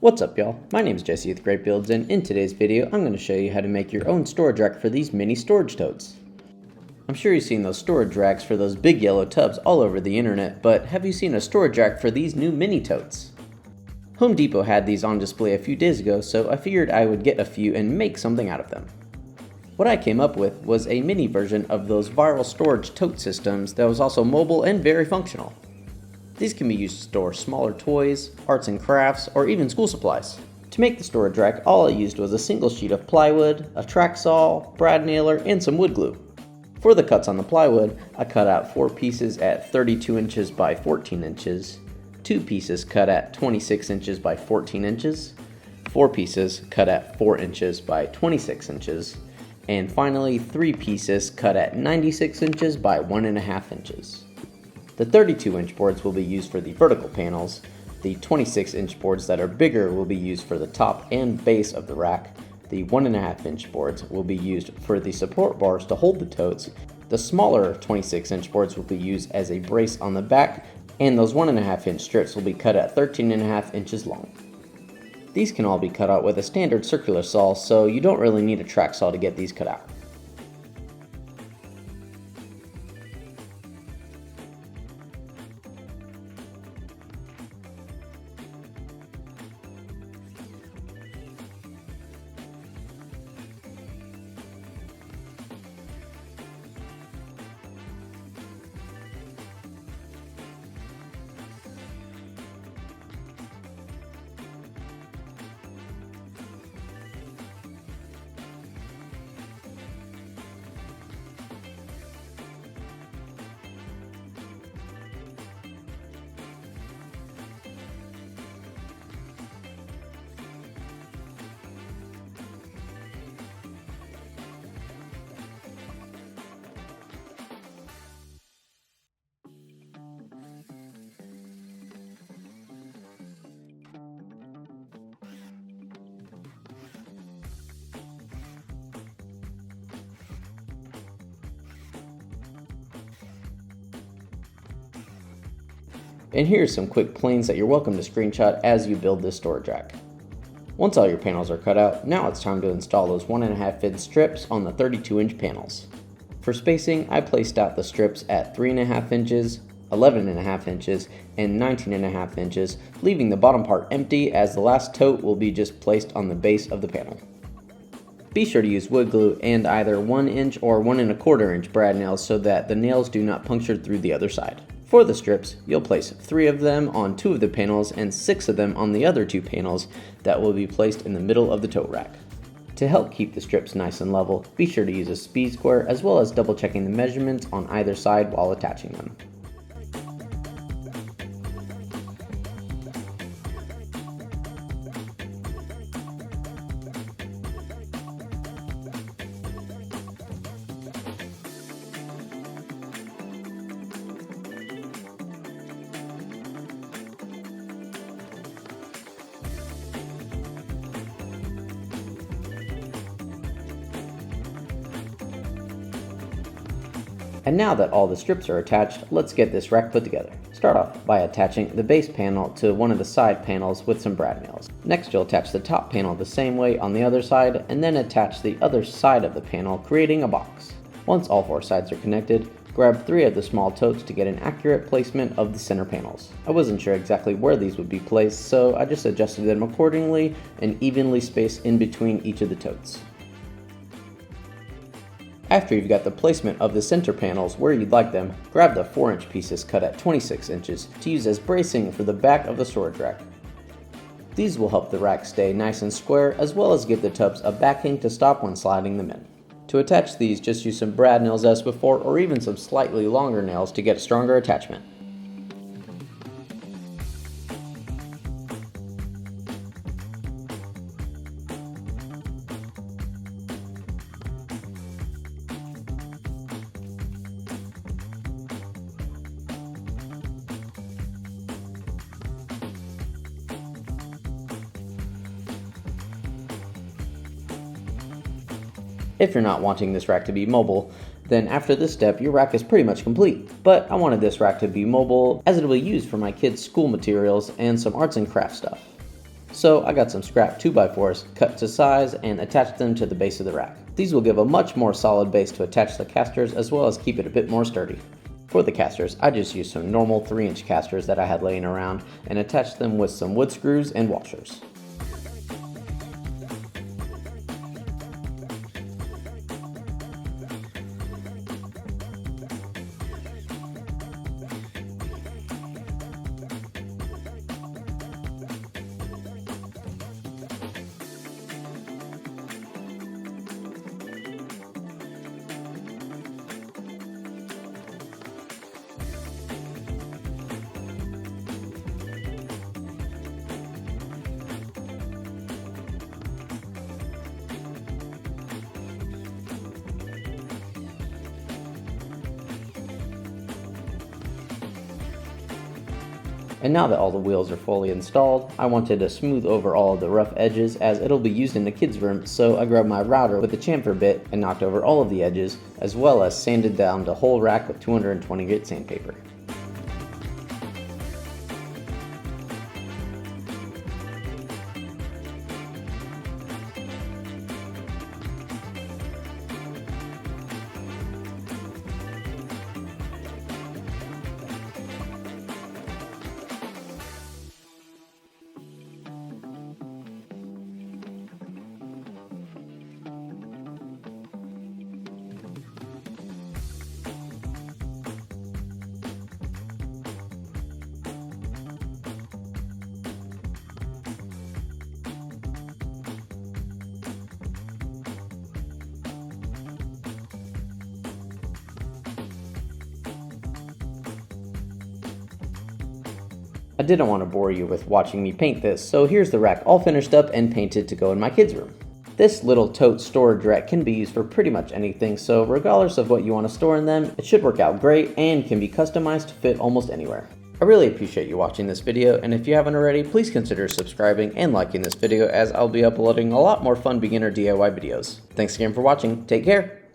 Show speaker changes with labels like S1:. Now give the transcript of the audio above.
S1: What's up, y'all? My name is Jesse with Greatt Builds, and in today's video I'm going to show you how to make your own storage rack for these mini storage totes. I'm sure you've seen those storage racks for those big yellow tubs all over the internet, but have you seen a storage rack for these new mini totes? Home Depot had these on display a few days ago, so I figured I would get a few and make something out of them. What I came up with was a mini version of those viral storage tote systems that was also mobile and very functional. These can be used to store smaller toys, arts and crafts, or even school supplies. To make the storage rack, all I used was a single sheet of plywood, a track saw, brad nailer, and some wood glue. For the cuts on the plywood, I cut out 4 pieces at 32 inches by 14 inches, 2 pieces cut at 26 inches by 14 inches, 4 pieces cut at 4 inches by 26 inches, and finally 3 pieces cut at 96 inches by 1.5 inches. The 32-inch boards will be used for the vertical panels, the 26-inch boards that are bigger will be used for the top and base of the rack, the 1.5-inch boards will be used for the support bars to hold the totes, the smaller 26-inch boards will be used as a brace on the back, and those 1.5-inch strips will be cut at 13.5 inches long. These can all be cut out with a standard circular saw, so you don't really need a track saw to get these cut out. And here are some quick planes that you're welcome to screenshot as you build this storage rack. Once all your panels are cut out, now it's time to install those 1.5-inch strips on the 32-inch panels. For spacing, I placed out the strips at 3.5 inches, 11.5 inches, and 19.5 inches, leaving the bottom part empty as the last tote will be just placed on the base of the panel. Be sure to use wood glue and either 1-inch or 1.25-inch brad nails so that the nails do not puncture through the other side. For the strips, you'll place 3 of them on 2 of the panels and 6 of them on the other 2 panels that will be placed in the middle of the tote rack. To help keep the strips nice and level, be sure to use a speed square as well as double checking the measurements on either side while attaching them. And now that all the strips are attached, let's get this rack put together. Start off by attaching the base panel to one of the side panels with some brad nails. Next you'll attach the top panel the same way on the other side and then attach the other side of the panel, creating a box. Once all 4 sides are connected, grab 3 of the small totes to get an accurate placement of the center panels. I wasn't sure exactly where these would be placed, so I just adjusted them accordingly and evenly spaced in between each of the totes. After you've got the placement of the center panels where you'd like them, grab the 4-inch pieces cut at 26 inches to use as bracing for the back of the storage rack. These will help the rack stay nice and square as well as give the tubs a backing to stop when sliding them in. To attach these, just use some brad nails as before or even some slightly longer nails to get a stronger attachment. If you're not wanting this rack to be mobile, then after this step, your rack is pretty much complete. But I wanted this rack to be mobile as it will be used for my kids' school materials and some arts and crafts stuff. So I got some scrap 2x4s, cut to size, and attached them to the base of the rack. These will give a much more solid base to attach the casters, as well as keep it a bit more sturdy. For the casters, I just used some normal 3-inch casters that I had laying around and attached them with some wood screws and washers. And now that all the wheels are fully installed, I wanted to smooth over all of the rough edges as it'll be used in the kids' room, so I grabbed my router with a chamfer bit and knocked over all of the edges, as well as sanded down the whole rack with 220 grit sandpaper. I didn't want to bore you with watching me paint this, so here's the rack all finished up and painted to go in my kids' room. This little tote storage rack can be used for pretty much anything, so regardless of what you want to store in them, it should work out great and can be customized to fit almost anywhere. I really appreciate you watching this video, and if you haven't already, please consider subscribing and liking this video as I'll be uploading a lot more fun beginner DIY videos. Thanks again for watching, take care!